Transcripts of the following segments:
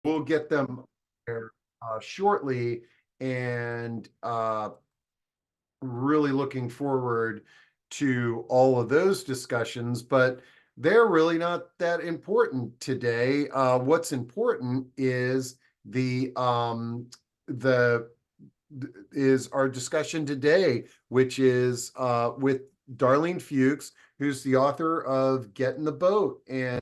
we'll get them there shortly, and really looking forward to all of those discussions, but they're really not that important today. What's important is the is our discussion today, which is with Darlene Fuchs, who's the author of Get in the Boat. And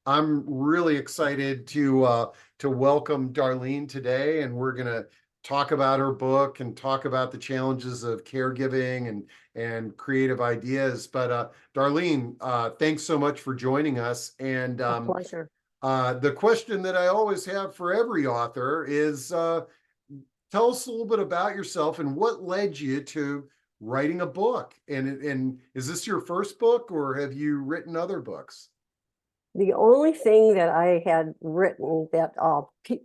I'm really excited to welcome Darlene today, and we're gonna talk about her book and talk about the challenges of caregiving and creative ideas. But Darlene, thanks so much for joining us. And A pleasure. the question that I always have for every author is tell us a little bit about yourself and what led you to writing a book. And is this your first book, or have you written other books? The only thing that I had written that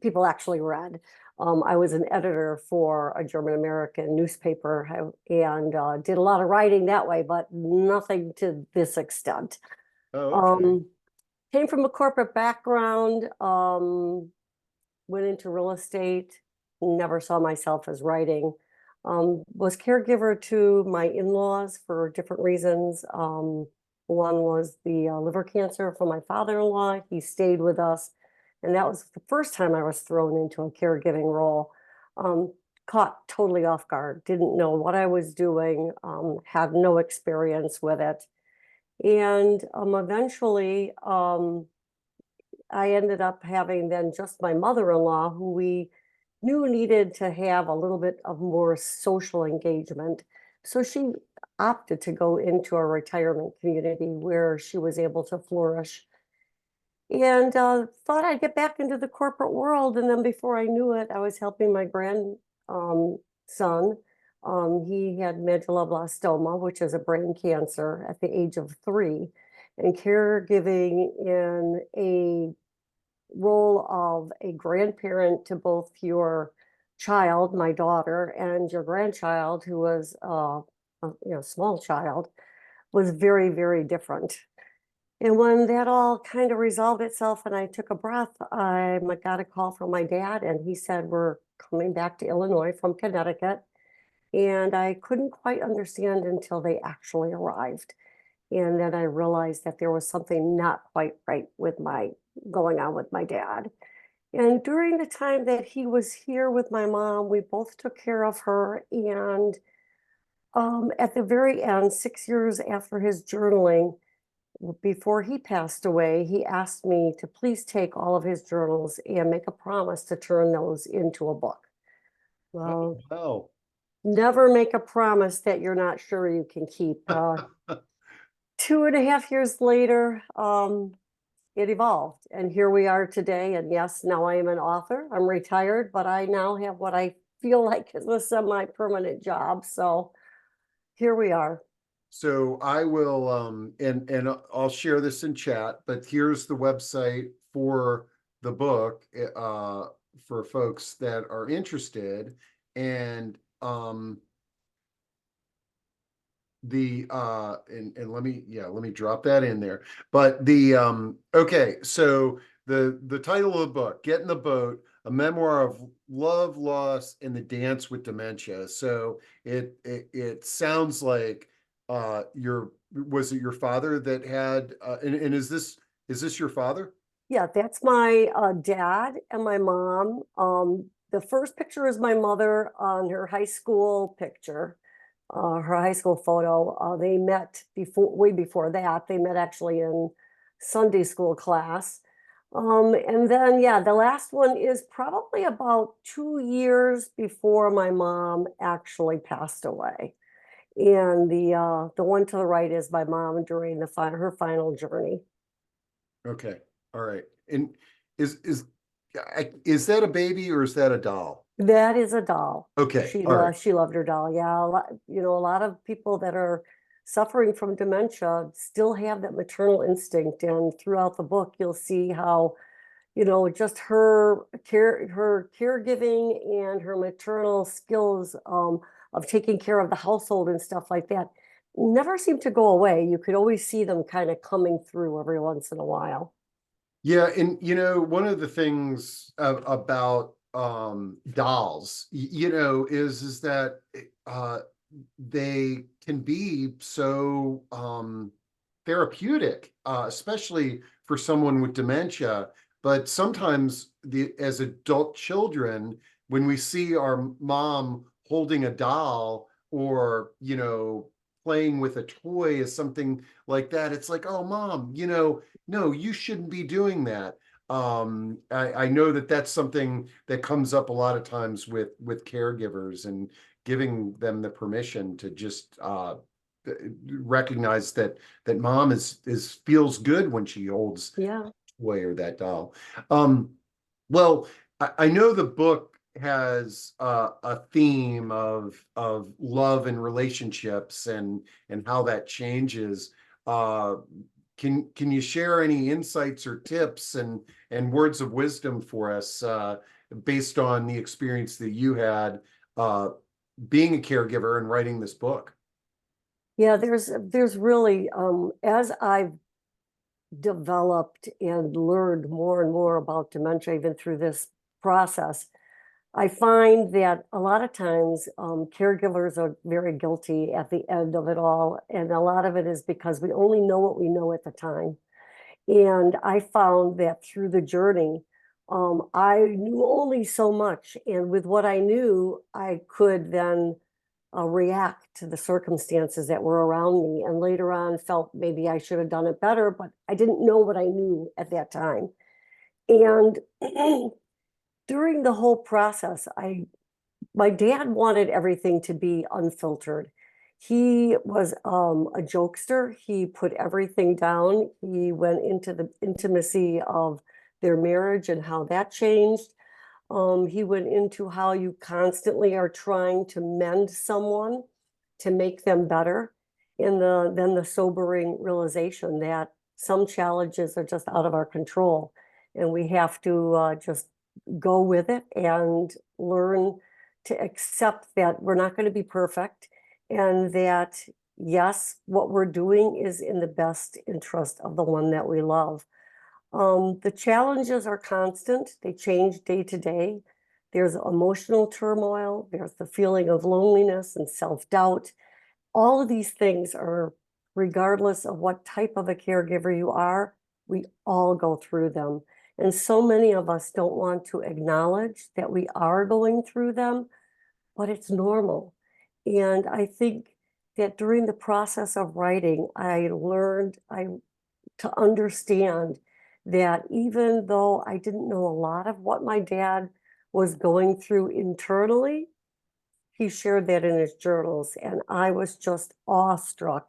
people actually read, I was an editor for a German American newspaper and did a lot of writing that way, but nothing to this extent. Oh, okay. Um, Came from a corporate background, went into real estate, never saw myself as writing. Was caregiver to my in-laws for different reasons. One was the liver cancer for my father-in-law. He stayed with us, and that was the first time I was thrown into a caregiving role. Um, Caught totally off guard, didn't know what I was doing, had no experience with it. And eventually, I ended up having then just my mother-in-law, who we knew needed to have a little bit of more social engagement. So she opted to go into a retirement community where she was able to flourish. And thought I'd get back into the corporate world. And then before I knew it, I was helping my grandson. He had medulloblastoma, which is a brain cancer, at the age of 3, and caregiving in a role of a grandparent to both your child, my daughter, and your grandchild, who was a small child, was very, very different. And when that all kind of resolved itself and I took a breath, I got a call from my dad, and he said, "We're coming back to Illinois from Connecticut." And I couldn't quite understand until they actually arrived. And then I realized that there was something not quite right with my going on with my dad. And during the time that he was here with my mom, we both took care of her. And at the very end, 6 years after his journaling, before he passed away, he asked me to please take all of his journals and make a promise to turn those into a book. Oh, Well, wow. never make a promise that you're not sure you can keep. 2.5 years later, it evolved, and here we are today. And yes, now I am an author. I'm retired, but I now have what I feel like is a semi-permanent job. So here we are. So I will and I'll share this in chat, but here's the website for the book for folks that are interested. And and let me drop that in there. But okay, so the title of the book, Get in the Boat, a memoir of love, loss, and the dance with dementia. So it sounds like your was it your father that had and is this your father? Yeah, that's my dad and my mom. The first picture is my mother on her high school picture, her high school photo. They met before, way before that. They met actually in Sunday school class. And then, yeah, the last one is probably about 2 years before my mom actually passed away. And the one to the right is my mom during her final journey. Okay. All right. And is is that a baby or is that a doll? That is a doll. Okay. All right. She loved her doll. Yeah, a lot of people that are suffering from dementia still have that maternal instinct. And throughout the book, you'll see how, just her caregiving and her maternal skills of taking care of the household and stuff like that never seem to go away. You could always see them kind of coming through every once in a while. Yeah, and one of the things about dolls, is that they can be so therapeutic, especially for someone with dementia. But sometimes as adult children, when we see our mom holding a doll or, playing with a toy as something like that, it's like, oh, mom, no, you shouldn't be doing that. I know that that's something that comes up a lot of times with caregivers, and giving them the permission to just recognize that mom is feels good when she holds Yeah. toy or that doll. Um, well, I know the book has a theme of love and relationships, and how that changes. Uh, can you share any insights or tips and words of wisdom for us, based on the experience that you had uh, being a caregiver and writing this book? Yeah, there's really as I've developed and learned more and more about dementia, even through this process, I find that a lot of times caregivers are very guilty at the end of it all. And a lot of it is because we only know what we know at the time. And I found that through the journey, I knew only so much. And with what I knew, I could then react to the circumstances that were around me. And later on, felt maybe I should have done it better, but I didn't know what I knew at that time. And during the whole process, my dad wanted everything to be unfiltered. He was a jokester. He put everything down. He went into the intimacy of their marriage and how that changed. He went into how you constantly are trying to mend someone to make them better. And then the sobering realization that some challenges are just out of our control. And we have to just go with it and learn to accept that we're not going to be perfect, and that, yes, what we're doing is in the best interest of the one that we love. The challenges are constant, they change day to day. There's emotional turmoil, there's the feeling of loneliness and self doubt. All of these things are, regardless of what type of a caregiver you are, we all go through them. And so many of us don't want to acknowledge that we are going through them, but it's normal. And I think that during the process of writing, I learned to understand that even though I didn't know a lot of what my dad was going through internally, he shared that in his journals. And I was just awestruck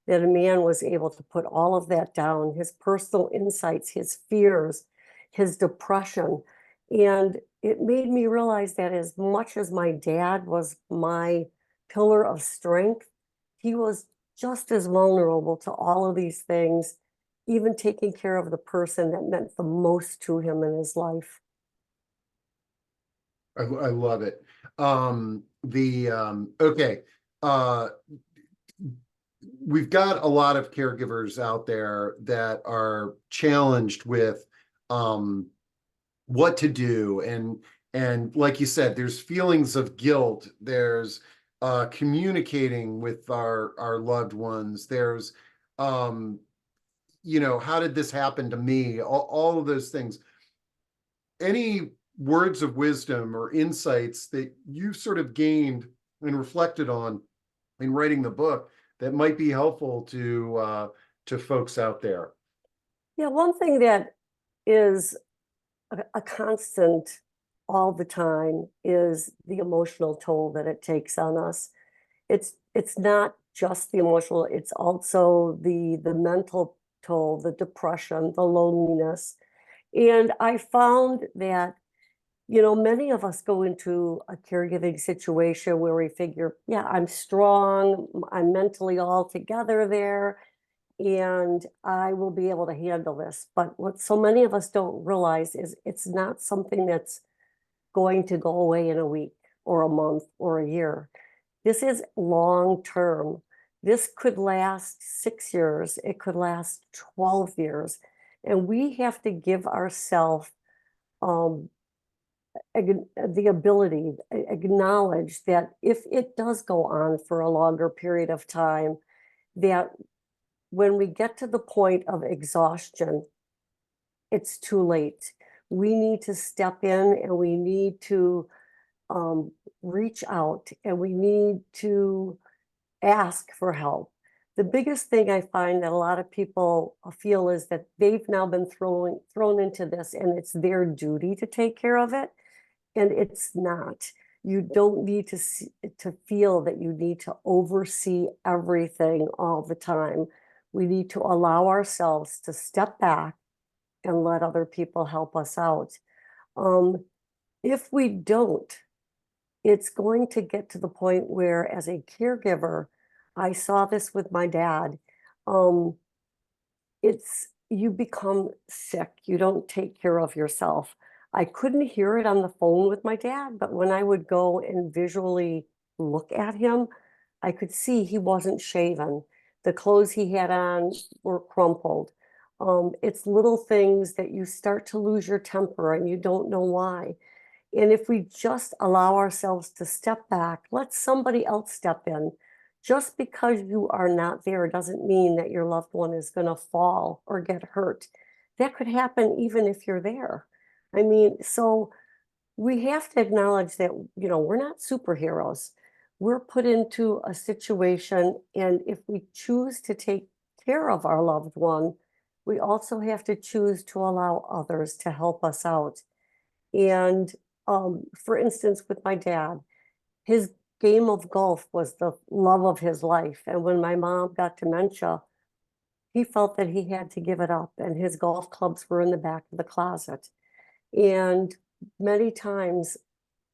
that a man was able to put all of that down, his personal insights, his fears, his depression. And it made me realize that as much as my dad was my pillar of strength, he was just as vulnerable to all of these things, even taking care of the person that meant the most to him in his life. I love it. The Okay. Uh, we've got a lot of caregivers out there that are challenged with um, what to do, and like you said, there's feelings of guilt. There's communicating with our loved ones. There's how did this happen to me? All of those things. Any words of wisdom or insights that you've sort of gained and reflected on in writing the book that might be helpful to folks out there? Yeah, one thing that is a constant all the time is the emotional toll that it takes on us. It's not just the emotional, it's also the mental toll, the depression, the loneliness. And I found that, many of us go into a caregiving situation where we figure, yeah, I'm strong, I'm mentally all together there, and I will be able to handle this. But what so many of us don't realize is it's not something that's going to go away in a week or a month or a year. This is long term. This could last 6 years, it could last 12 years. And we have to give ourselves um, the ability, acknowledge that if it does go on for a longer period of time, that when we get to the point of exhaustion, it's too late. We need to step in and we need to um, reach out and we need to ask for help. The biggest thing I find that a lot of people feel is that they've now been thrown into this and it's their duty to take care of it. And it's not. You don't need to feel that you need to oversee everything all the time. We need to allow ourselves to step back and let other people help us out. Um, if we don't, it's going to get to the point where, as a caregiver, I saw this with my dad. Um, it's you become sick. You don't take care of yourself. I couldn't hear it on the phone with my dad, but when I would go and visually look at him, I could see he wasn't shaven. The clothes he had on were crumpled. It's little things that you start to lose your temper and you don't know why. And if we just allow ourselves to step back, let somebody else step in. Just because you are not there doesn't mean that your loved one is going to fall or get hurt. That could happen even if you're there. I mean, so we have to acknowledge that, we're not superheroes. We're put into a situation, and if we choose to take care of our loved one, we also have to choose to allow others to help us out. And for instance, with my dad, his game of golf was the love of his life. And when my mom got dementia, he felt that he had to give it up, and his golf clubs were in the back of the closet. And many times,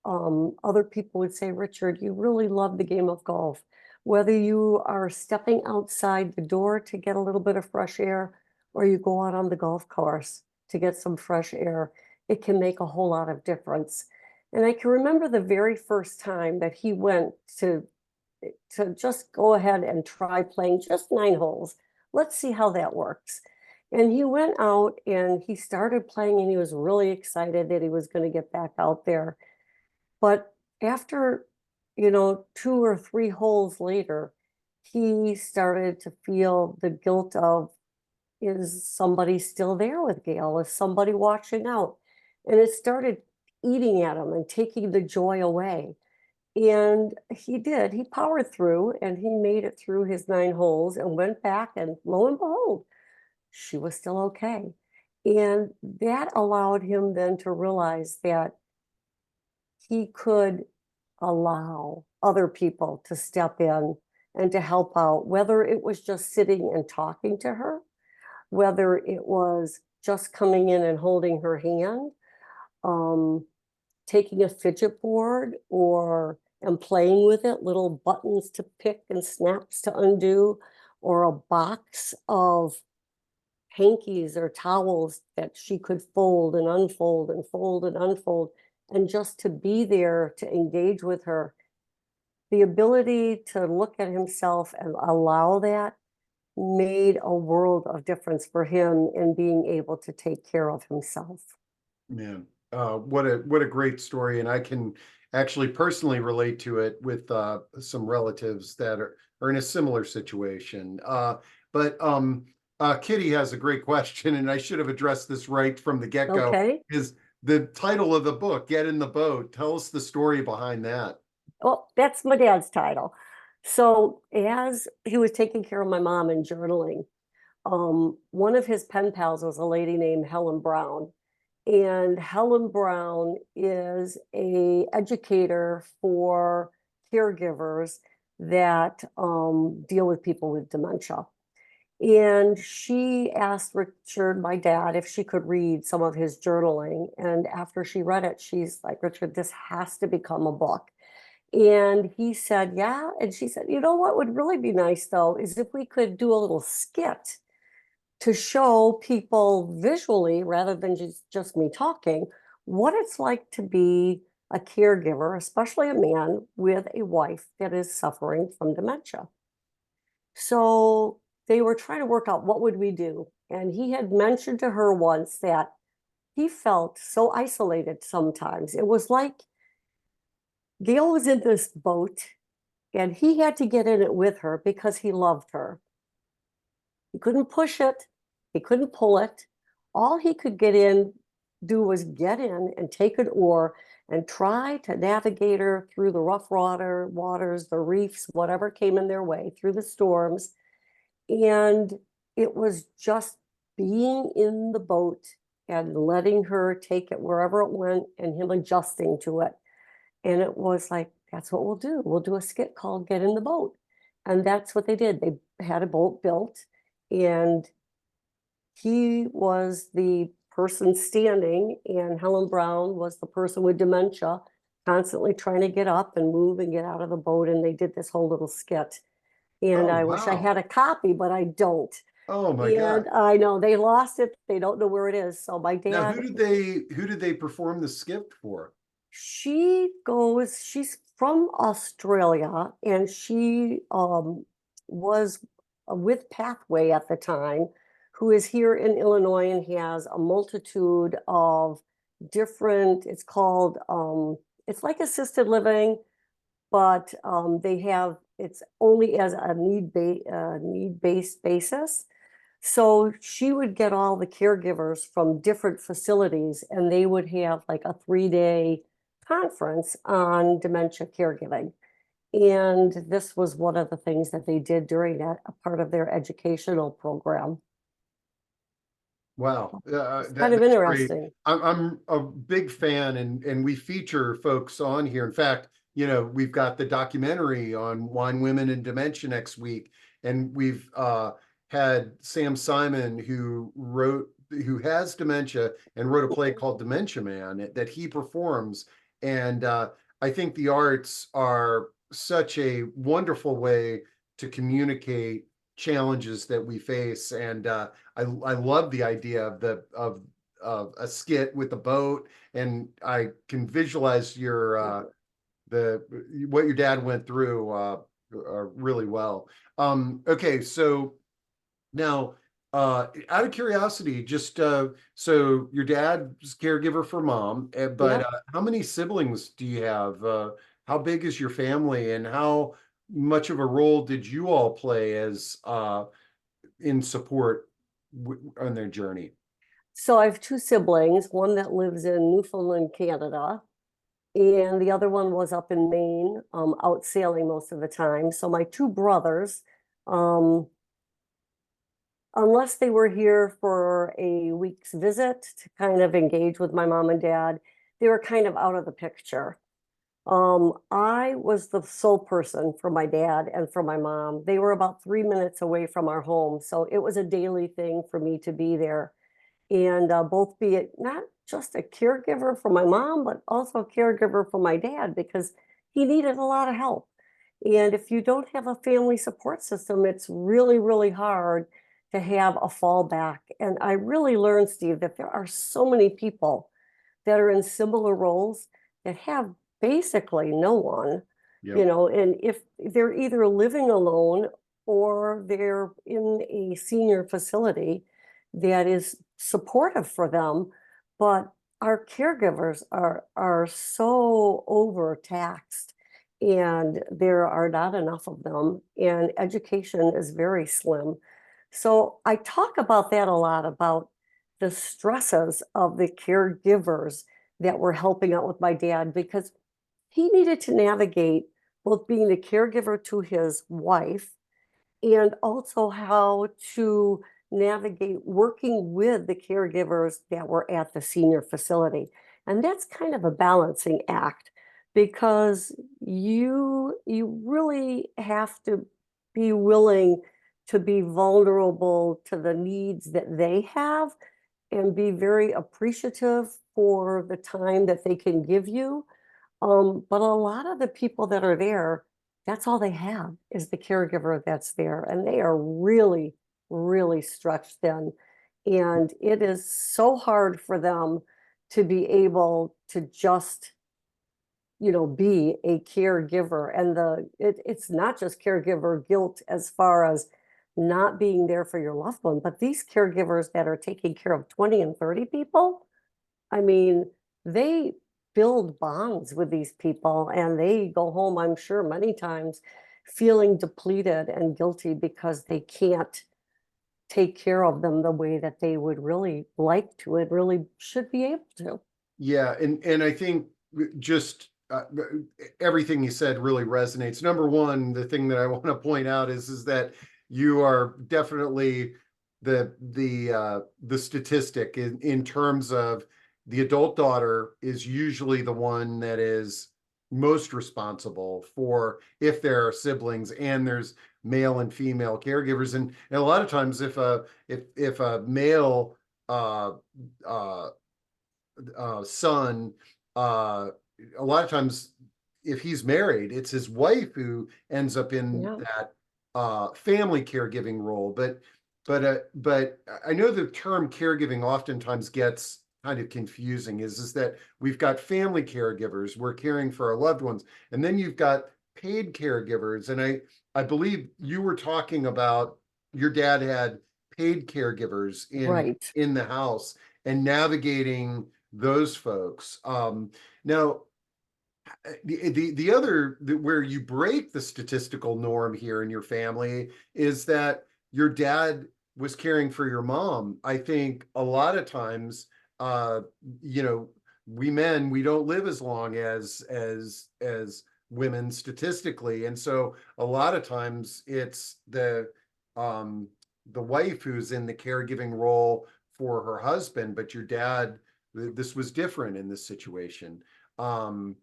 other people would say, Richard, you really love the game of golf. Whether you are stepping outside the door to get a little bit of fresh air, or you go out on the golf course to get some fresh air, it can make a whole lot of difference. And I can remember the very first time that he went to just go ahead and try playing just 9 holes. Let's see how that works. And he went out and he started playing and he was really excited that he was going to get back out there. But after, 2 or 3 holes later, he started to feel the guilt of, is somebody still there with Gail? Is somebody watching out? And it started eating at him and taking the joy away. And he did. He powered through and he made it through his 9 holes and went back, and lo and behold, she was still okay. And that allowed him then to realize that he could allow other people to step in and to help out, whether it was just sitting and talking to her, whether it was just coming in and holding her hand, um, taking a fidget board or and playing with it, little buttons to pick and snaps to undo, or a box of hankies or towels that she could fold and unfold and fold and unfold, and just to be there to engage with her. The ability to look at himself and allow that made a world of difference for him in being able to take care of himself. Man, what a great story, and I can actually personally relate to it with some relatives that are in a similar situation. But Kitty has a great question, and I should have addressed this right from the get-go. Okay. Is the title of the book, Get in the Boat? Tell us the story behind that. Well, that's my dad's title. So as he was taking care of my mom and journaling, one of his pen pals was a lady named Helen Brown. And Helen Brown is a educator for caregivers that deal with people with dementia. And she asked Richard, my dad, if she could read some of his journaling. And after she read it, she's like, Richard, this has to become a book. And he said, yeah. And she said, what would really be nice, though, is if we could do a little skit to show people visually, rather than just me talking, what it's like to be a caregiver, especially a man with a wife that is suffering from dementia. So they were trying to work out what would we do. And he had mentioned to her once that he felt so isolated sometimes. It was like Gail was in this boat and he had to get in it with her because he loved her. He couldn't push it, he couldn't pull it. All he could do was get in and take an oar and try to navigate her through the rough waters, the reefs, whatever came in their way, through the storms. And it was just being in the boat and letting her take it wherever it went and him adjusting to it. And it was like, that's what we'll do. We'll do a skit called Get in the Boat. And that's what they did. They had a boat built, and he was the person standing, and Helen Brown was the person with dementia, constantly trying to get up and move and get out of the boat. And they did this whole little skit. And Oh, I wish I wow. had a copy, but I don't. Oh my God. And I know they lost it. They don't know where it is. So my Now, dad, who did they perform the skit for? she's from Australia, and she was with Pathway at the time, who is here in Illinois and has a multitude of different, it's called, it's like assisted living, but they have, it's only as a need-based basis. So she would get all the caregivers from different facilities, and they would have like a 3-day conference on dementia caregiving. And this was one of the things that they did during that, a part of their educational program. Wow, It's kind of that's great. interesting. I'm a big fan, and we feature folks on here. In fact, we've got the documentary on Wine, Women, and Dementia next week, and we've had Sam Simon, who has dementia and wrote a play called Dementia Man that he performs. And I think the arts are such a wonderful way to communicate challenges that we face. And I love the idea of a skit with a boat, and I can visualize the what your dad went through really well. Okay, so now out of curiosity, just so your dad's caregiver for mom, but Yep. how many siblings do you have? How big is your family, and how much of a role did you all play as in support on their journey? So I have two siblings, one that lives in Newfoundland, Canada, and the other one was up in Maine, out sailing most of the time. So my two brothers, um, unless they were here for a week's visit to kind of engage with my mom and dad, they were kind of out of the picture. I was the sole person for my dad and for my mom. They were about 3 minutes away from our home, so it was a daily thing for me to be there and both be it not just a caregiver for my mom, but also a caregiver for my dad because he needed a lot of help. And if you don't have a family support system, it's really, really hard to have a fallback. And I really learned, Steve, that there are so many people that are in similar roles that have basically no one, Yep. and if they're either living alone or they're in a senior facility that is supportive for them, but our caregivers are so overtaxed and there are not enough of them and education is very slim. So I talk about that a lot, about the stresses of the caregivers that were helping out with my dad because he needed to navigate both being the caregiver to his wife and also how to navigate working with the caregivers that were at the senior facility. And that's kind of a balancing act because you really have to be willing to be vulnerable to the needs that they have and be very appreciative for the time that they can give you. But a lot of the people that are there, that's all they have is the caregiver that's there, and they are really, really stretched thin. And it is so hard for them to be able to just, be a caregiver. And it's not just caregiver guilt as far as not being there for your loved one. But these caregivers that are taking care of 20 and 30 people, I mean, they build bonds with these people and they go home, I'm sure, many times feeling depleted and guilty because they can't take care of them the way that they would really like to and really should be able to. Yeah, and I think just everything you said really resonates. Number one, the thing that I want to point out is that you are definitely the statistic in terms of the adult daughter is usually the one that is most responsible for if there are siblings and there's male and female caregivers. And a lot of times if a male uh uh son, a lot of times if he's married, it's his wife who ends up in Yeah. that family caregiving role. But I know the term caregiving oftentimes gets kind of confusing. Is that we've got family caregivers, we're caring for our loved ones, and then you've got paid caregivers. And I believe you were talking about your dad had paid caregivers Right. in the house and navigating those folks. Now, the other where you break the statistical norm here in your family is that your dad was caring for your mom. I think a lot of times, uh, you know, we don't live as long as women statistically, and so a lot of times it's um the wife who's in the caregiving role for her husband, but your dad, this was different in this situation. Um,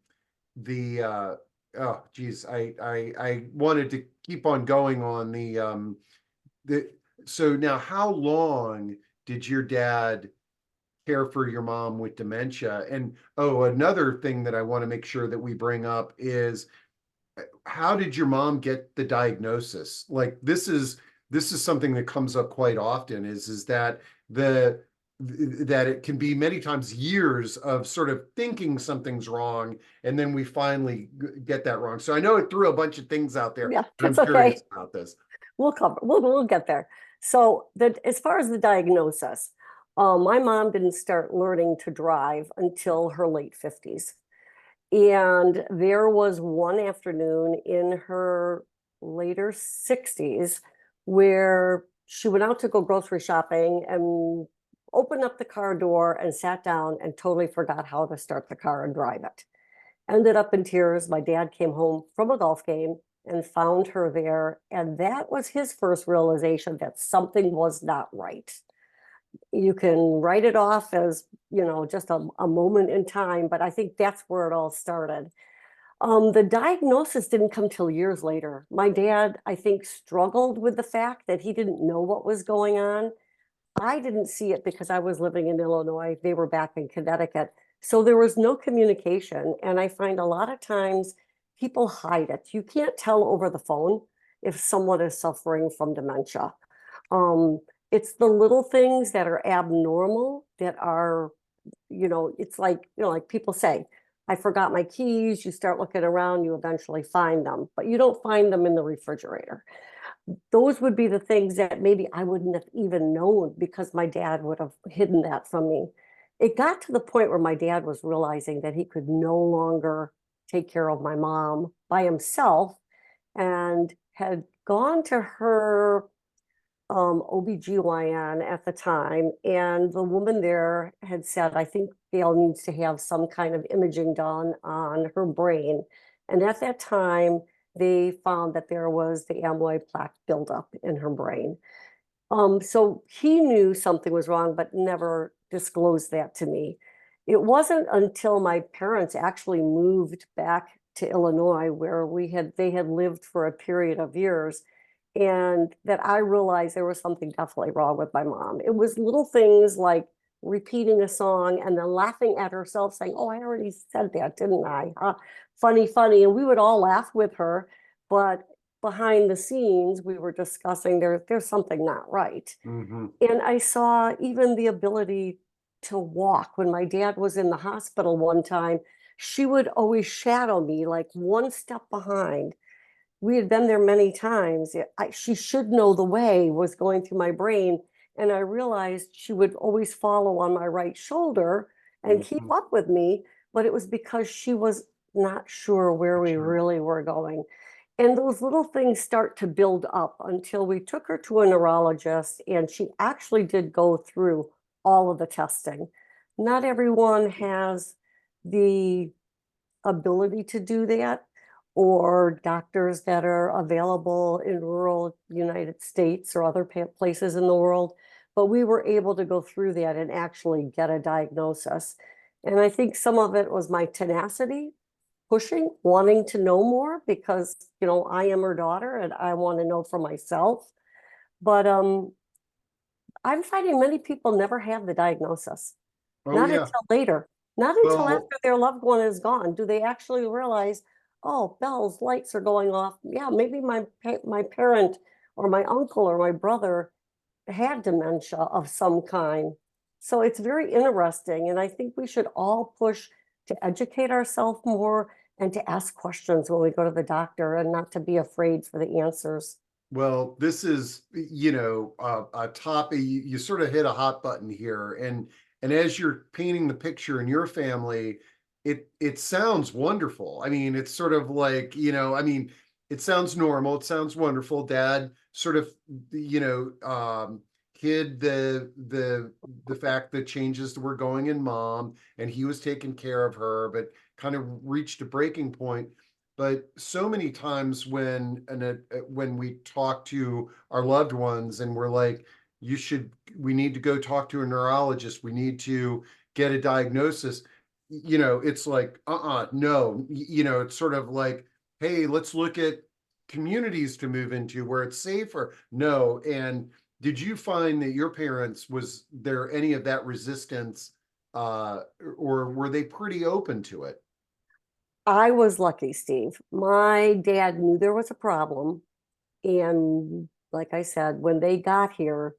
the oh geez, I wanted to keep on going on the so now how long did your dad care for your mom with dementia? And oh, another thing that I want to make sure that we bring up is how did your mom get the diagnosis? Like this is something that comes up quite often is that the that it can be many times years of sort of thinking something's wrong and then we finally get that wrong. So I know it threw a bunch of things out there, Yeah, but I'm that's okay. curious about this. We'll get there. So as far as the diagnosis, my mom didn't start learning to drive until her late 50s. And there was one afternoon in her later 60s where she went out to go grocery shopping and opened up the car door and sat down and totally forgot how to start the car and drive it. Ended up in tears. My dad came home from a golf game and found her there. And that was his first realization that something was not right. You can write it off as, just a moment in time, but I think that's where it all started. The diagnosis didn't come till years later. My dad, I think, struggled with the fact that he didn't know what was going on. I didn't see it because I was living in Illinois. They were back in Connecticut. So there was no communication. And I find a lot of times people hide it. You can't tell over the phone if someone is suffering from dementia. Um, it's the little things that are abnormal that are, it's like people say, I forgot my keys. You start looking around, you eventually find them, but you don't find them in the refrigerator. Those would be the things that maybe I wouldn't have even known because my dad would have hidden that from me. It got to the point where my dad was realizing that he could no longer take care of my mom by himself and had gone to her OBGYN at the time. And the woman there had said, I think Gail needs to have some kind of imaging done on her brain. And at that time, they found that there was the amyloid plaque buildup in her brain. So he knew something was wrong, but never disclosed that to me. It wasn't until my parents actually moved back to Illinois, where they had lived for a period of years, and that I realized there was something definitely wrong with my mom. It was little things like repeating a song and then laughing at herself, saying, "Oh, I already said that, didn't I? Funny, funny." And we would all laugh with her, but behind the scenes, we were discussing there's something not right. Mm-hmm. And I saw even the ability to walk. When my dad was in the hospital one time, she would always shadow me like one step behind. we had been there many times. She should know the way was going through my brain. And I realized she would always follow on my right shoulder and keep Mhm. up with me, but it was because she was not sure where we Sure. really were going. And those little things start to build up until we took her to a neurologist, and she actually did go through all of the testing. Not everyone has the ability to do that, or doctors that are available in rural United States or other places in the world. But we were able to go through that and actually get a diagnosis. And I think some of it was my tenacity, pushing, wanting to know more because, I am her daughter and I want to know for myself. But I'm finding many people never have the diagnosis. Oh, Not yeah. until later, not until Well, after their loved one is gone, do they actually realize, oh, bells, lights are going off. Yeah, maybe my parent or my uncle or my brother had dementia of some kind. So it's very interesting, and I think we should all push to educate ourselves more and to ask questions when we go to the doctor and not to be afraid for the answers. Well, this is, a topic, you sort of hit a hot button here. And as you're painting the picture in your family, it sounds wonderful. I mean, it's sort of like, it sounds normal, it sounds wonderful. Dad sort of, hid the fact that changes were going in mom, and he was taking care of her, but kind of reached a breaking point. But so many times when we talk to our loved ones and we're like, we need to go talk to a neurologist, we need to get a diagnosis, it's like, no, it's sort of like, hey, let's look at communities to move into where it's safer. No. And did you find that your parents, was there any of that resistance, uh or were they pretty open to it? I was lucky, Steve. My dad knew there was a problem. And like I said, when they got here,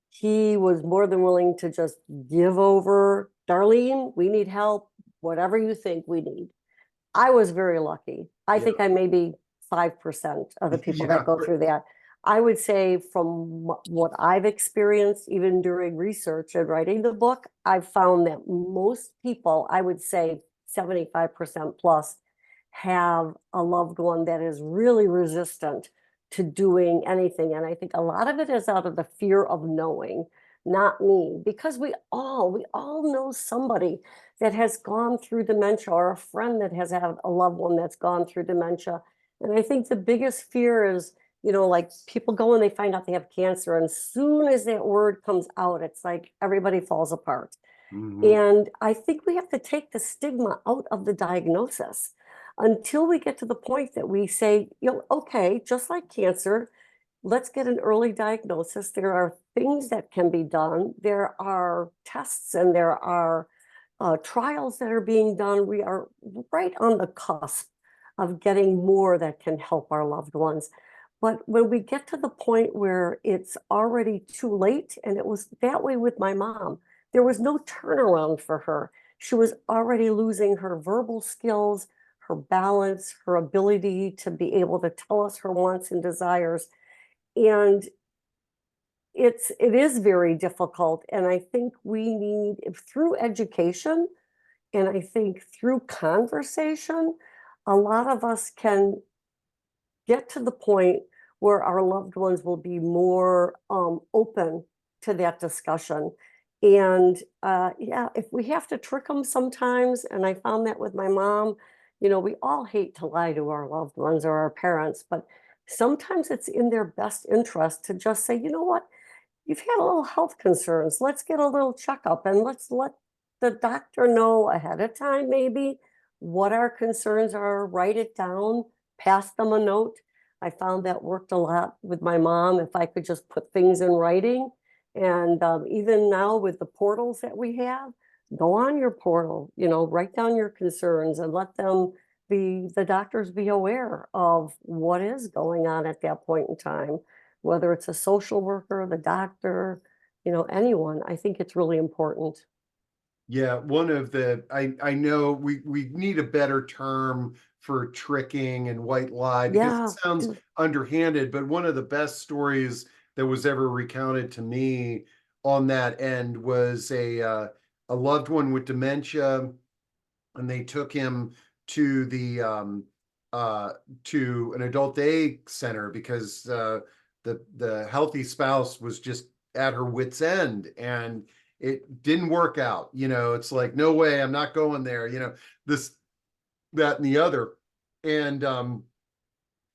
he was more than willing to just give over. Darlene, we need help, whatever you think we need. I was very lucky. I Yeah. think I may be 5% of the people that Yeah. go through that. I would say from what I've experienced, even during research and writing the book, I've found that most people, I would say 75% plus, have a loved one that is really resistant to doing anything. And I think a lot of it is out of the fear of knowing, not me, because we all know somebody that has gone through dementia, or a friend that has had a loved one that's gone through dementia. And I think the biggest fear is, like people go and they find out they have cancer, and as soon as that word comes out, it's like everybody falls apart. Mhm. And I think we have to take the stigma out of the diagnosis until we get to the point that we say, okay, just like cancer, let's get an early diagnosis. There are things that can be done. There are tests and there are trials that are being done. We are right on the cusp of getting more that can help our loved ones. But when we get to the point where it's already too late, and it was that way with my mom, there was no turnaround for her. She was already losing her verbal skills, her balance, her ability to be able to tell us her wants and desires. And it is very difficult. And I think we need, through education, and I think through conversation, a lot of us can get to the point where our loved ones will be more open to that discussion. And yeah, if we have to trick them sometimes, and I found that with my mom, we all hate to lie to our loved ones or our parents, but sometimes it's in their best interest to just say, you know what, you've had a little health concerns. Let's get a little checkup and let's let the doctor know ahead of time, maybe what our concerns are, write it down, pass them a note. I found that worked a lot with my mom if I could just put things in writing. And even now with the portals that we have, go on your portal, write down your concerns and let them the doctors be aware of what is going on at that point in time, whether it's a social worker, the doctor, anyone. I think it's really important. Yeah, one of the I know we need a better term for tricking and white lie because it Yeah, sounds do- underhanded, but one of the best stories that was ever recounted to me on that end was a loved one with dementia, and they took him to the uh to an adult day center because the healthy spouse was just at her wit's end, and it didn't work out. It's like, no way, I'm not going there, this, that, and the other. And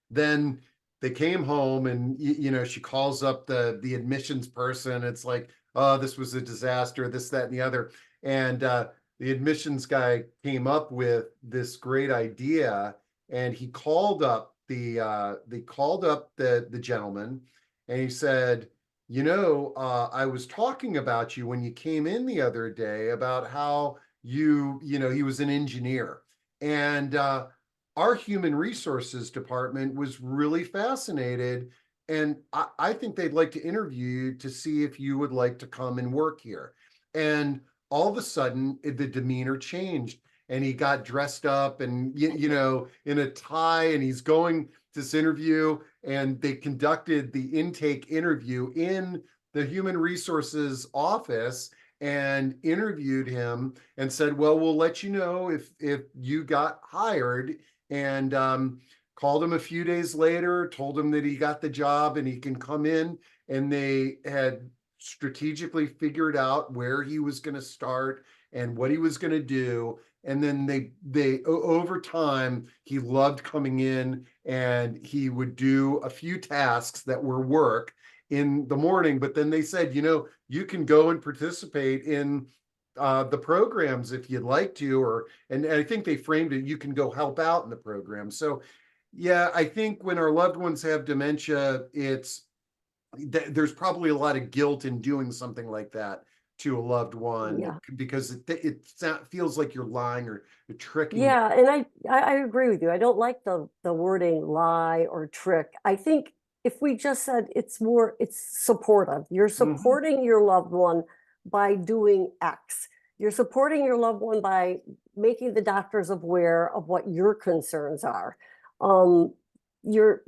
then they came home, and she calls up the admissions person. It's like, oh, this was a disaster, this, that, and the other. And the admissions guy came up with this great idea, and he called up the gentleman, and he said, I was talking about you when you came in the other day about how he was an engineer, and our human resources department was really fascinated, and I think they'd like to interview you to see if you would like to come and work here. And all of a sudden, the demeanor changed, and he got dressed up and in a tie, and he's going to this interview, and they conducted the intake interview in the human resources office and interviewed him and said, well, we'll let you know if you got hired. And called him a few days later, told him that he got the job and he can come in. And they had strategically figured out where he was going to start and what he was going to do. And then they over time, he loved coming in, and he would do a few tasks that were work in the morning. But then they said, you can go and participate in the programs if you'd like to, and I think they framed it, you can go help out in the program. So yeah, I think when our loved ones have dementia, there's probably a lot of guilt in doing something like that to a loved one, yeah. because it feels like you're lying or tricking them. Yeah, and I agree with you. I don't like the wording lie or trick. I think if we just said it's supportive. You're Mhm. supporting your loved one by doing X. You're supporting your loved one by making the doctors aware of what your concerns are. Um, you're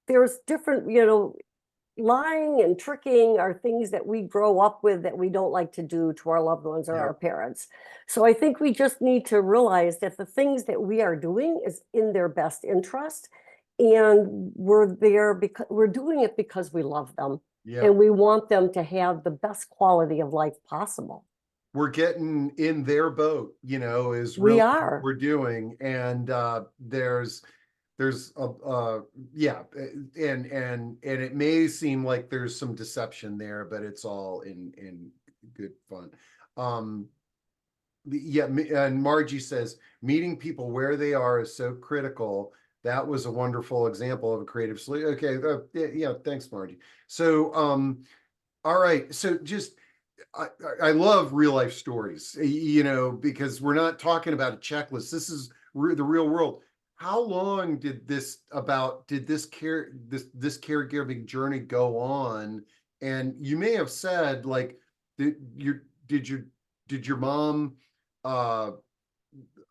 there's different, lying and tricking are things that we grow up with that we don't like to do to our loved ones or Yeah. our parents. So I think we just need to realize that the things that we are doing is in their best interest. And we're there because we're doing it because we love them Yeah. and we want them to have the best quality of life possible. We're getting in their boat, is We really what are. we're doing. And there's yeah, and it may seem like there's some deception there, but it's all in good fun. um yeah, and Margie says meeting people where they are is so critical. That was a wonderful example of a creative solution. Okay, yeah, thanks, Margie. So all right, so just I, I love real life stories, because we're not talking about a checklist. This is the real world. How long did this caregiving journey go on? And you may have said, like, did your did your did your mom uh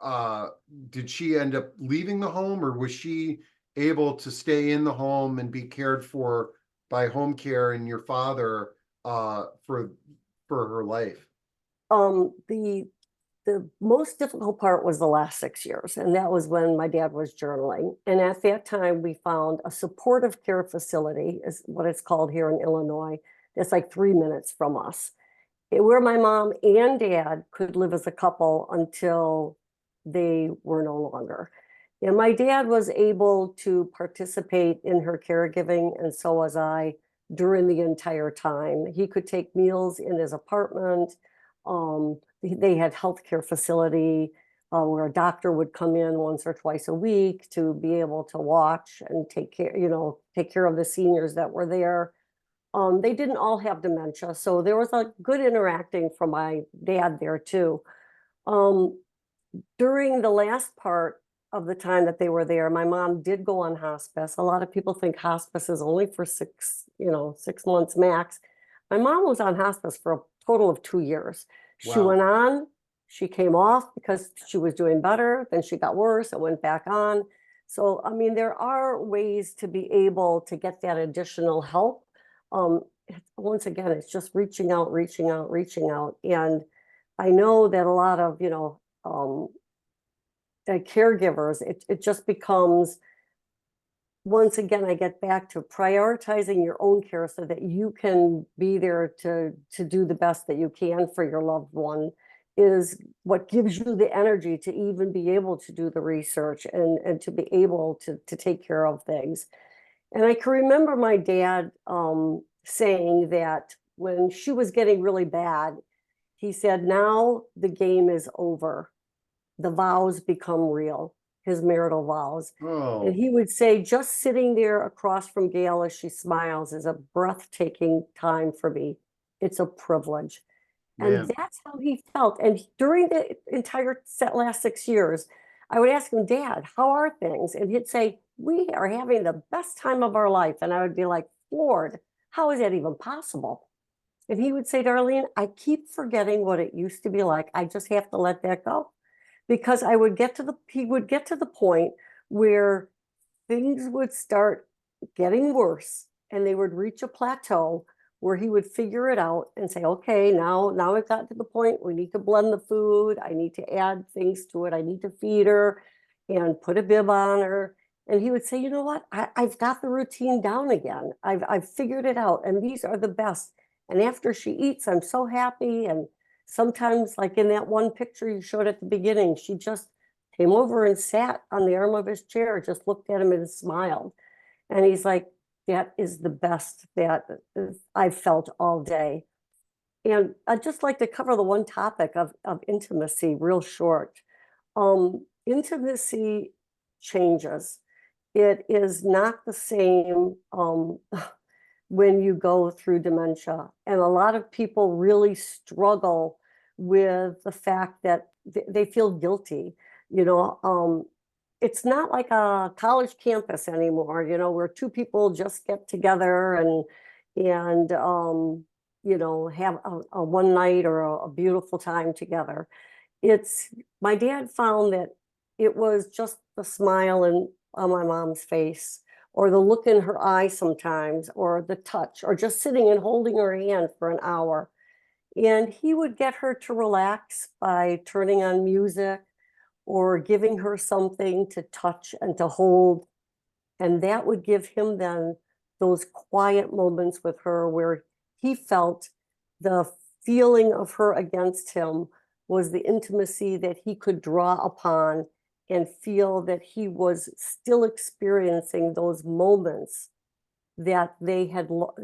uh did she end up leaving the home, or was she able to stay in the home and be cared for by home care and your father for her life? The most difficult part was the last 6 years, and that was when my dad was journaling. And at that time, we found a supportive care facility, is what it's called here in Illinois. That's like 3 minutes from us, where my mom and dad could live as a couple until they were no longer. And my dad was able to participate in her caregiving, and so was I during the entire time. He could take meals in his apartment. They had healthcare facility where a doctor would come in once or twice a week to be able to watch and take care of the seniors that were there. They didn't all have dementia, so there was a good interacting from my dad there too. Um, During the last part of the time that they were there, my mom did go on hospice. A lot of people think hospice is only for 6 months max. My mom was on hospice for a total of 2 years. She Wow. went on She came off because she was doing better, then she got worse, it went back on. So, I mean, there are ways to be able to get that additional help. Once again, it's just reaching out, reaching out, reaching out. And I know that a lot of, caregivers, it just becomes, once again, I get back to prioritizing your own care so that you can be there to do the best that you can for your loved one is what gives you the energy to even be able to do the research and to be able to take care of things. And I can remember my dad saying that when she was getting really bad, he said, now the game is over. The vows become real, his marital vows. And Oh, he would say, just sitting there across from Gail as she smiles is a breathtaking time for me. It's a privilege. And man. that's how he felt. And during the entire last 6 years, I would ask him, Dad, how are things? And he'd say, we are having the best time of our life. And I would be like, Lord, how is that even possible? And he would say, Darlene, I keep forgetting what it used to be like. I just have to let that go. Because he would get to the point where things would start getting worse and they would reach a plateau where he would figure it out and say, okay, now I've got to the point we need to blend the food. I need to add things to it. I need to feed her and put a bib on her. And he would say, you know what? I've got the routine down again. I've figured it out. And these are the best. And after she eats, I'm so happy. And sometimes, like in that one picture you showed at the beginning, she just came over and sat on the arm of his chair, just looked at him and smiled. And he's like, that is the best that I've felt all day. And I'd just like to cover the one topic of intimacy real short. Intimacy changes. It is not the same when you go through dementia. And a lot of people really struggle with the fact that they feel guilty. You know, it's not like a college campus anymore, where two people just get together and have a one night or a beautiful time together. It's My dad found that it was just the smile on my mom's face, or the look in her eye sometimes, or the touch, or just sitting and holding her hand for an hour. And he would get her to relax by turning on music or giving her something to touch and to hold. And that would give him then those quiet moments with her where he felt the feeling of her against him was the intimacy that he could draw upon and feel that he was still experiencing those moments that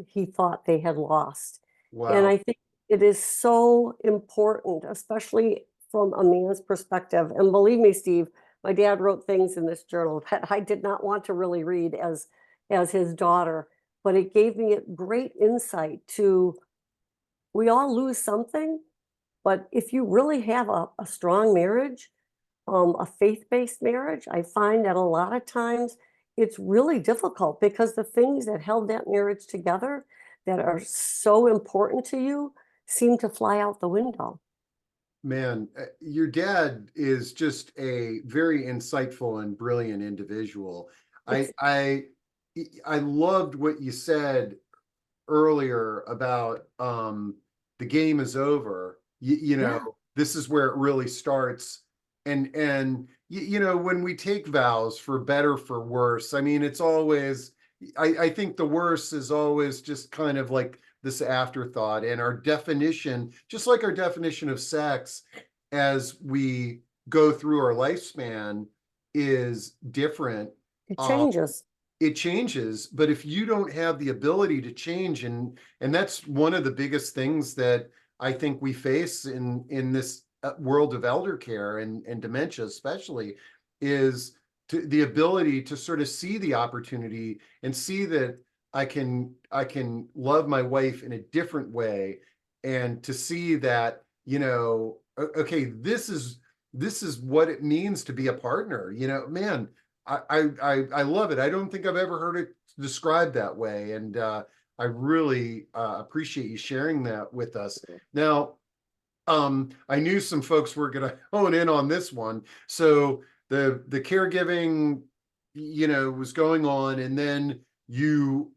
he thought they had lost. And Wow. I think it is so important, especially from a man's perspective. And believe me, Steve, my dad wrote things in this journal that I did not want to really read as his daughter, but it gave me a great insight to, we all lose something, but if you really have a strong marriage, a faith-based marriage, I find that a lot of times it's really difficult because the things that held that marriage together that are so important to you seem to fly out the window. Man, your dad is just a very insightful and brilliant individual. I It's I I loved what you said earlier about the game is over. Yeah, This is where it really starts. And when we take vows for better for worse, I mean it's always I think the worse is always just kind of like this afterthought. And our definition, just like our definition of sex as we go through our lifespan, is different. it um, changes. it changes, but if you don't have the ability to change, and that's one of the biggest things that I think we face in this world of elder care and dementia especially, is the ability to sort of see the opportunity and see that I can love my wife in a different way, and to see that, okay, this is what it means to be a partner. Man, I love it. I don't think I've ever heard it described that way, and I really appreciate you sharing that with us. Now, I knew some folks were going to hone in on this one. So the caregiving, was going on, and then you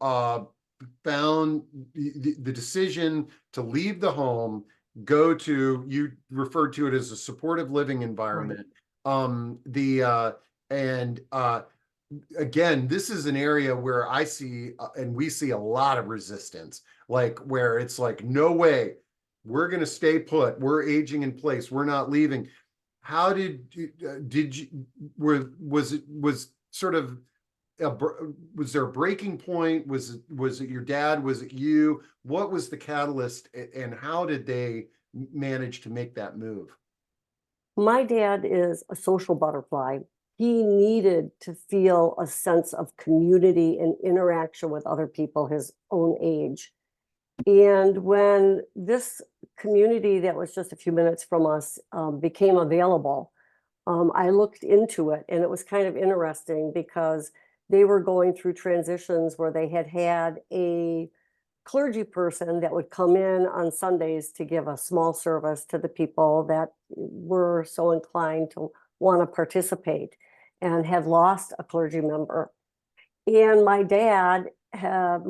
found the decision to leave the home, go to, you referred to it as a supportive living Right. environment. The and Again, this is an area where I see and we see a lot of resistance, like where it's like, no way, we're going to stay put, we're aging in place, we're not leaving. How did you, was it, was sort of was there a breaking point? Was it your dad? Was it you? What was the catalyst, and how did they manage to make that move? My dad is a social butterfly. He needed to feel a sense of community and interaction with other people his own age. And when this community that was just a few minutes from us became available, I looked into it, and it was kind of interesting because they were going through transitions where they had had a clergy person that would come in on Sundays to give a small service to the people that were so inclined to want to participate, and had lost a clergy member. And my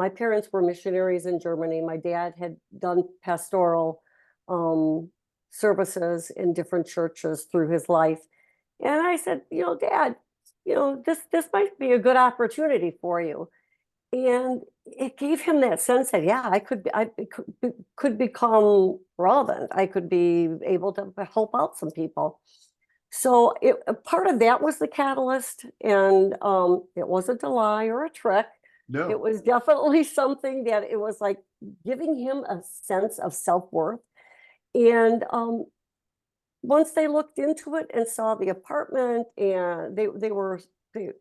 parents were missionaries in Germany. My dad had done pastoral um, services in different churches through his life. And I said, Dad, this might be a good opportunity for you. And it gave him that sense that, yeah, I could become relevant. I could be able to help out some people. So part of that was the catalyst, and it wasn't a lie or a trick. It No. was definitely something that it was like giving him a sense of self-worth. And once they looked into it and saw the apartment, and they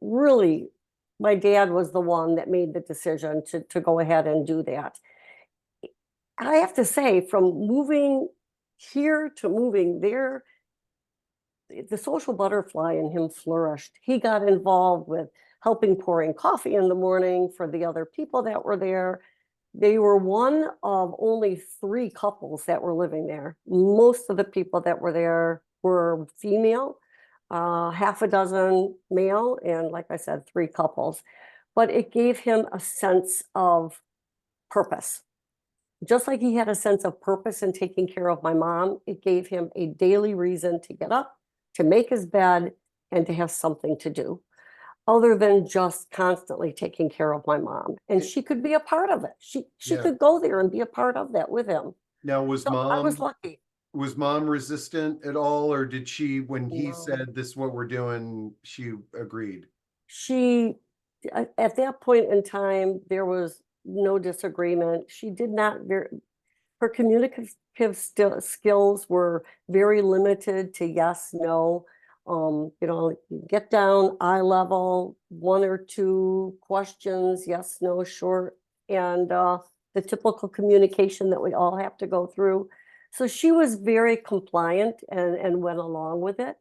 really, my dad was the one that made the decision to go ahead and do that. I have to say, from moving here to moving there, the social butterfly in him flourished. He got involved with helping pouring coffee in the morning for the other people that were there. They were one of only 3 couples that were living there. Most of the people that were there were female, half a dozen male, and like I said, 3 couples. But it gave him a sense of purpose. Just like he had a sense of purpose in taking care of my mom, it gave him a daily reason to get up, to make his bed, and to have something to do other than just constantly taking care of my mom. And It- she could be a part of it. She yeah. could go there and be a part of that with him. Now, So I was lucky. was mom resistant at all, or did she, when he No, said this is what we're doing, she agreed? she, at that point in time, there was no disagreement. She did not her communicative skills were very limited to yes, no. Get down eye level, 1 or 2 questions, yes, no, short, and the typical communication that we all have to go through. So she was very compliant and went along with it.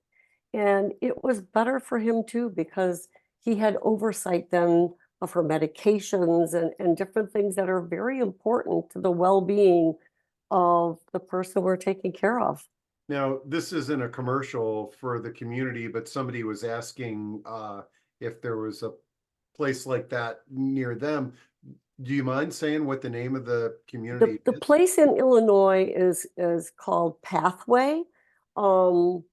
And it was better for him too, because he had oversight then of her medications and different things that are very important to the well-being of the person we're taking care of. Now, this isn't a commercial for the community, but somebody was asking if there was a place like that near them. Do you mind saying what the name of the community The is? place in Illinois is called Pathway. Um,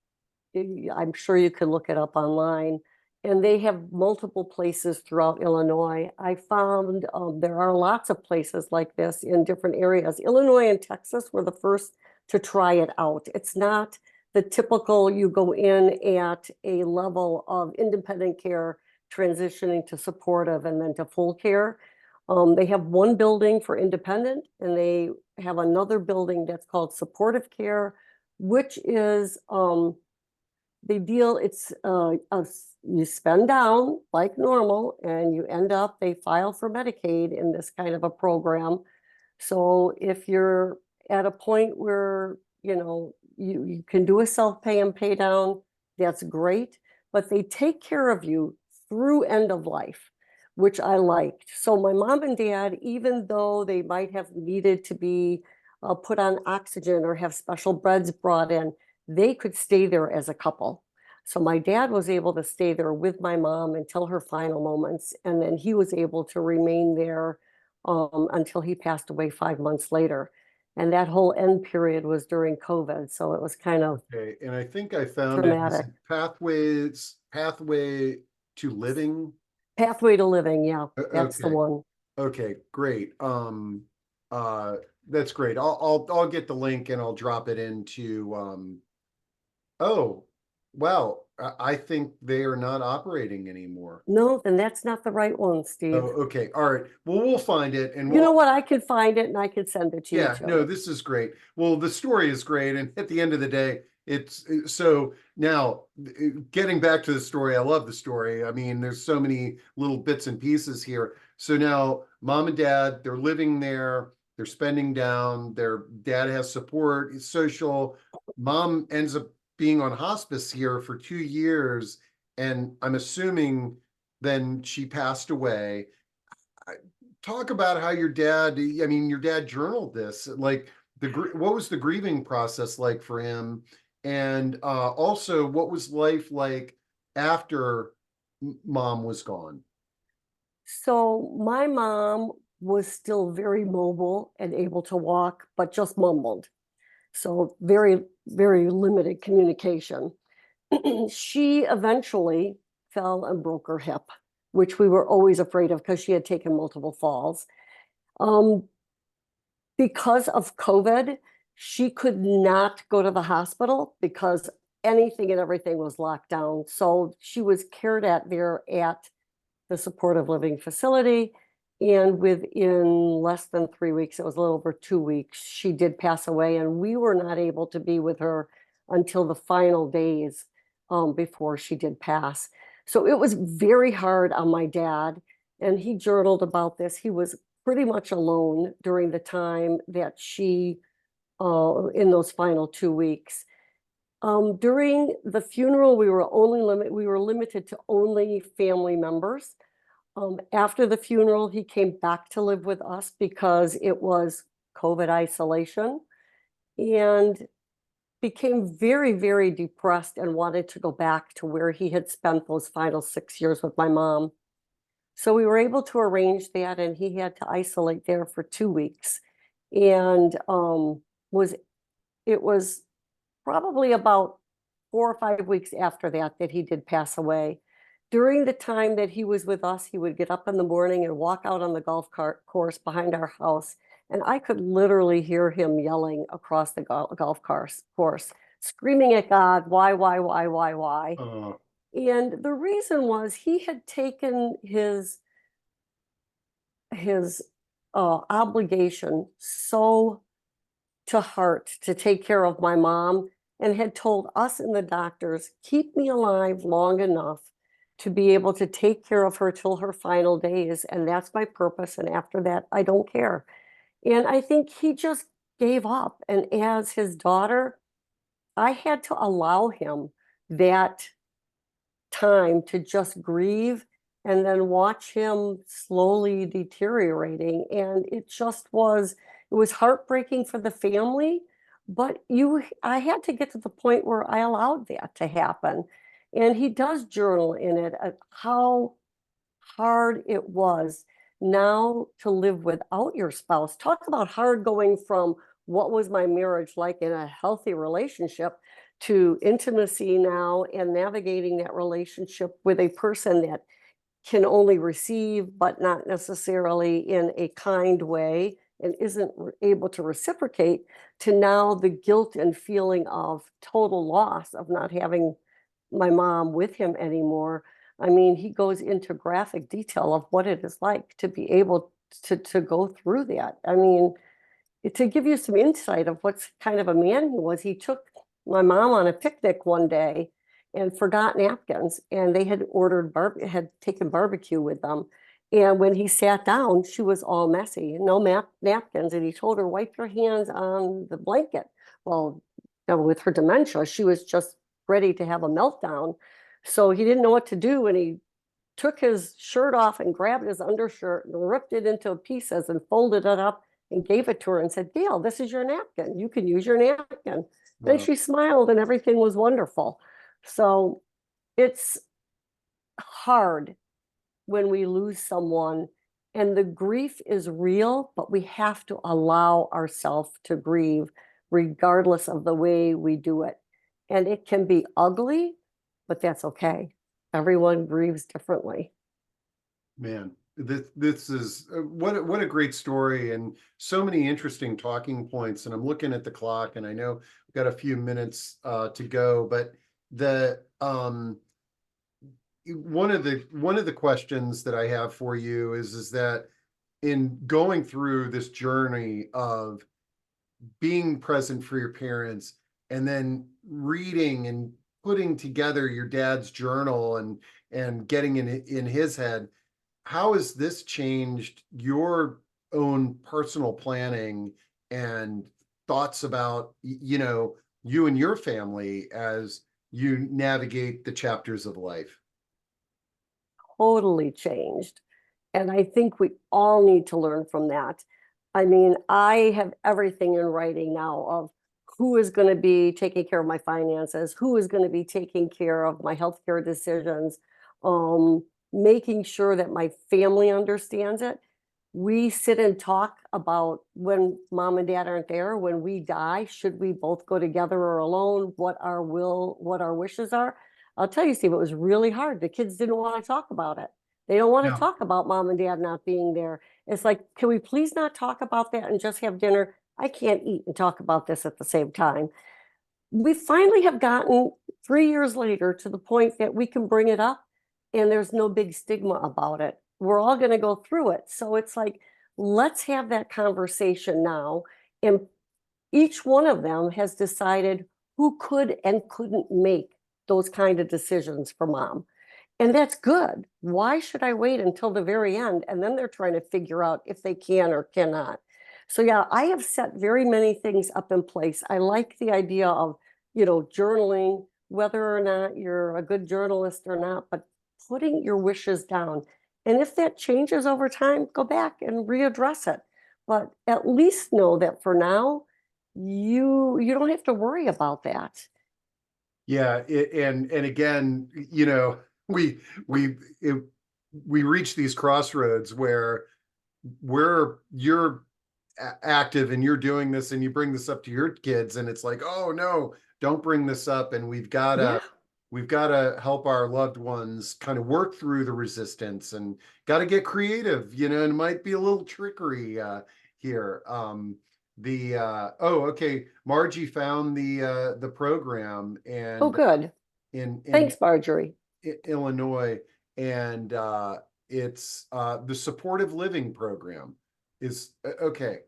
I'm sure you can look it up online. And they have multiple places throughout Illinois. I found there are lots of places like this in different areas. Illinois and Texas were the first to try it out. It's not the typical you go in at a level of independent care, transitioning to supportive and then to full care. They have one building for independent, and they have another building that's called supportive care, which is they deal, you spend down like normal, and you end up, they file for Medicaid in this kind of a program. So if you're at a point where, you can do a self-pay and pay down, that's great. But they take care of you through end of life, which I liked. So my mom and dad, even though they might have needed to be put on oxygen or have special beds brought in, they could stay there as a couple. So my dad was able to stay there with my mom until her final moments, and then he was able to remain there until he passed away 5 months later. And that whole end period was during COVID, so it was kind of Okay, and I think I found it. Is traumatic. it pathway to living? Pathway to Living, yeah, that's the Okay, one. okay, great. Uh, that's great. I'll get the link and I'll drop it into oh, wow. I think they are not operating anymore. No, then that's not the right one, Oh, Steve. okay. All right. Well, we'll find it and You know we'll, what? I could find it and I could send it to you yeah, no, too. this is great. Well, the story is great. And at the end of the day, so now getting back to the story, I love the story. I mean, there's so many little bits and pieces here. So now mom and dad, they're living there, they're spending down, their dad has support, social. Mom ends up being on hospice here for 2 years. And I'm assuming then she passed away. Talk about how your dad, I mean, your dad journaled this, like what was the grieving process like for him? And also what was life like after mom was gone? So my mom was still very mobile and able to walk, but just mumbled. So very, very limited communication. She eventually fell and broke her hip, which we were always afraid of because she had taken multiple falls. Um, because of COVID, she could not go to the hospital because anything and everything was locked down. So she was cared at there at the supportive living facility. And within less than 3 weeks, it was a little over 2 weeks, she did pass away. And we were not able to be with her until the final days before she did pass. So it was very hard on my dad. And he journaled about this. He was pretty much alone during the time that she, in those final 2 weeks. During the funeral, we were limited to only family members. After the funeral, he came back to live with us because it was COVID isolation and became very, very depressed and wanted to go back to where he had spent those final 6 years with my mom. So we were able to arrange that, and he had to isolate there for 2 weeks. And was it was probably about 4 or 5 weeks after that that he did pass away. During the time that he was with us, he would get up in the morning and walk out on the golf cart course behind our house. And I could literally hear him yelling across the golf course, screaming at God, why? Uh, And the reason was he had taken his obligation so to heart to take care of my mom and had told us and the doctors, keep me alive long enough to be able to take care of her till her final days. And that's my purpose. And after that, I don't care. And I think he just gave up. And as his daughter, I had to allow him that time to just grieve and then watch him slowly deteriorating. And it was heartbreaking for the family, but I had to get to the point where I allowed that to happen. And he does journal in it how hard it was now to live without your spouse. Talk about hard going from what was my marriage like in a healthy relationship to intimacy now and navigating that relationship with a person that can only receive, but not necessarily in a kind way and isn't able to reciprocate, to now the guilt and feeling of total loss of not having my mom with him anymore. I mean, he goes into graphic detail of what it is like to be able to go through that. I mean, to give you some insight of what kind of a man he was, he took my mom on a picnic one day and forgot napkins, and they had taken barbecue with them. And when he sat down, she was all messy, no napkins, and he told her, "Wipe your hands on the blanket." Well, with her dementia, she was just ready to have a meltdown. So he didn't know what to do, and he took his shirt off and grabbed his undershirt and ripped it into pieces and folded it up and gave it to her and said, Gail, this is your napkin. You can use your napkin. Then Wow. she smiled and everything was wonderful. So it's hard when we lose someone, and the grief is real, but we have to allow ourselves to grieve regardless of the way we do it. And it can be ugly, but that's okay. Everyone grieves differently. Man, this is what a great story, and so many interesting talking points. And I'm looking at the clock, and I know we've got a few minutes to go, but the one of the questions that I have for you is that in going through this journey of being present for your parents, and then reading and putting together your dad's journal and getting in his head, how has this changed your own personal planning and thoughts about, you and your family as you navigate the chapters of life? Totally changed. And I think we all need to learn from that. I mean, I have everything in writing now of who is going to be taking care of my finances, who is going to be taking care of my healthcare decisions, making sure that my family understands it. We sit and talk about when mom and dad aren't there, when we die, should we both go together or alone, what our wishes are. I'll tell you, Steve, it was really hard. The kids didn't want to talk about it. They don't want to Yeah. talk about mom and dad not being there. It's like, can we please not talk about that and just have dinner? I can't eat and talk about this at the same time. We finally have gotten 3 years later to the point that we can bring it up and there's no big stigma about it. We're all going to go through it. So it's like, let's have that conversation now. And each one of them has decided who could and couldn't make those kind of decisions for mom. And that's good. Why should I wait until the very end? And then they're trying to figure out if they can or cannot. So yeah, I have set very many things up in place. I like the idea of, journaling, whether or not you're a good journalist or not, but putting your wishes down. And if that changes over time, go back and readdress it. But at least know that for now, you don't have to worry about that. Yeah, and again, we we it, we reach these crossroads where you're active and you're doing this and you bring this up to your kids, and it's like, oh no, don't bring this up, and Yeah. we've got to help our loved ones kind of work through the resistance, and got to get creative, and it might be a little trickery here. The oh, okay, Margie found the program, Oh, and good. in Thanks, Marjorie. Illinois, and it's the supportive living program is okay.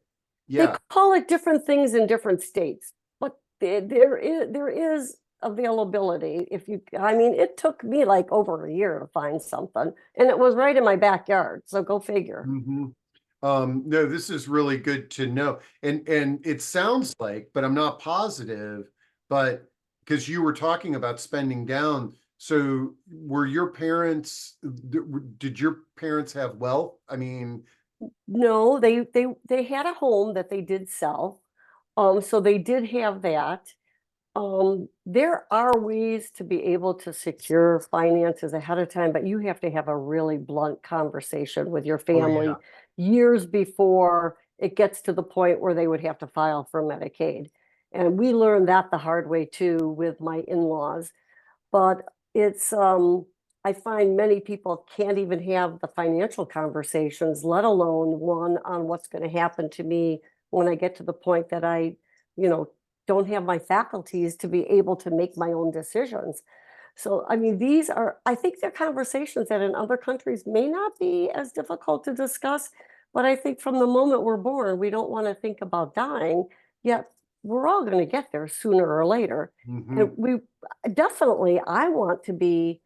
They Yeah. call it different things in different states, but there is availability. I mean, it took me like over a year to find something, and it was right in my backyard. So go figure. Hmm. No, this is really good to know. And it sounds like, but I'm not positive, but because you were talking about spending down, so were your parents, did your parents have wealth? I mean, No, they had a home that they did sell. So they did have that. There are ways to be able to secure finances ahead of time, but you have to have a really blunt conversation with your oh yeah. family years before it gets to the point where they would have to file for Medicaid. And we learned that the hard way too with my in-laws. But it's I find many people can't even have the financial conversations, let alone one on what's going to happen to me when I get to the point that I, you know, don't have my faculties to be able to make my own decisions. So, I mean, I think they're conversations that in other countries may not be as difficult to discuss. But I think from the moment we're born, we don't want to think about dying, yet we're all going to get there sooner or later. And Hmm. we definitely, I want to be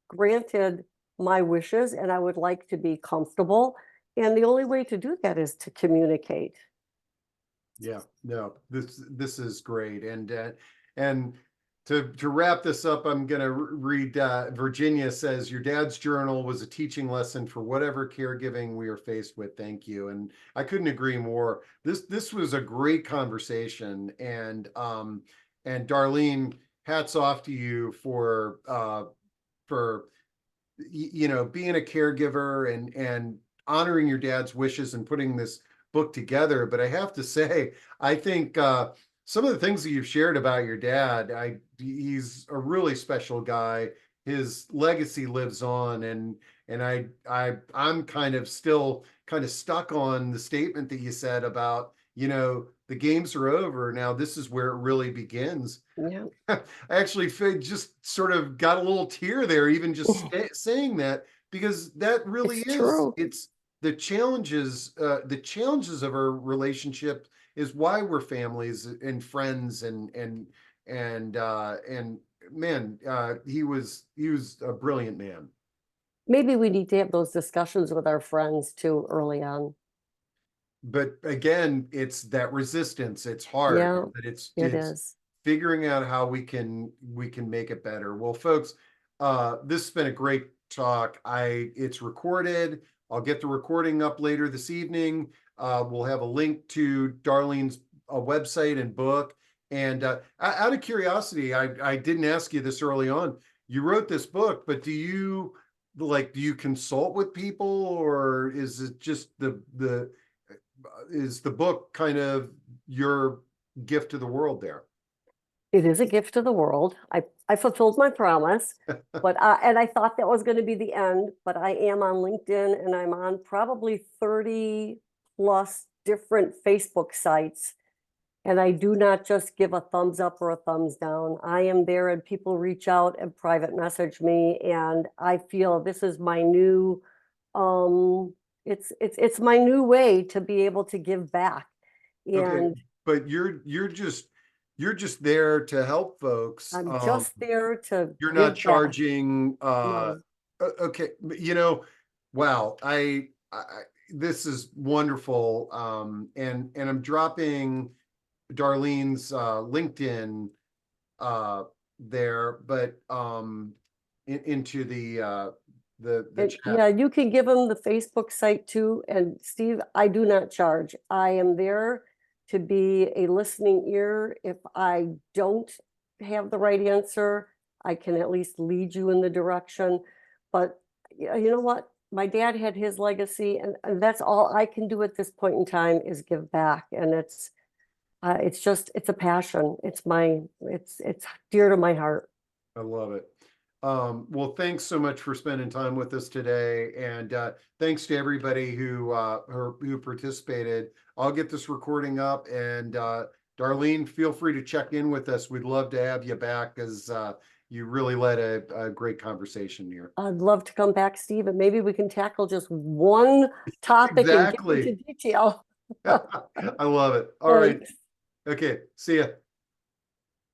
granted my wishes and I would like to be comfortable. And the only way to do that is to communicate. Yeah, no, this is great. And To wrap this up, I'm going to read Virginia says, your dad's journal was a teaching lesson for whatever caregiving we are faced with. Thank you. And I couldn't agree more. This was a great conversation. And Darlene, hats off to you for being a caregiver and honoring your dad's wishes and putting this book together. But I have to say, I think some of the things that you've shared about your dad, he's a really special guy. His legacy lives on, and I'm kind of still kind of stuck on the statement that you said about, the games are over. Now this is where it really begins. Yeah, I actually just sort of got a little tear there, even just saying that, because that really it's is, true. it's the challenges of our relationship is why we're families and friends and man, he was a brilliant man. Maybe we need to have those discussions with our friends too early on. But again, it's that resistance. It's hard, Yeah, but it's it it's is. figuring out how we can make it better. Well, folks, this has been a great talk. It's recorded. I'll get the recording up later this evening. We'll have a link to Darlene's website and book. And out of curiosity, I didn't ask you this early on. You wrote this book, but do you consult with people, or is it just the is the book kind of your gift to the world there? It is a gift to the world. I fulfilled my promise, but and I thought that was going to be the end, but I am on LinkedIn and I'm on probably 30 plus different Facebook sites. And I do not just give a thumbs up or a thumbs down. I am there and people reach out and private message me. And I feel this is my new, it's my new way to be able to give back. Okay, And but you're just there to help folks. I'm just there to You're not give back. charging. No, Okay, wow. This is wonderful. And I'm dropping Darlene's LinkedIn there, but into the chat. yeah, you can give them the Facebook site too. And Steve, I do not charge. I am there to be a listening ear. If I don't have the right answer, I can at least lead you in the direction. But you know what? My dad had his legacy, and that's all I can do at this point in time is give back. And it's a passion. It's dear to my heart. I love it. Well, thanks so much for spending time with us today, and thanks to everybody who participated. I'll get this recording up, and Darlene, feel free to check in with us. We'd love to have you back, as you really led a great conversation here. I'd love to come back, Steve, and maybe we can tackle just one topic and get into Exactly. detail. I love it. All right. Thanks. Okay. See ya.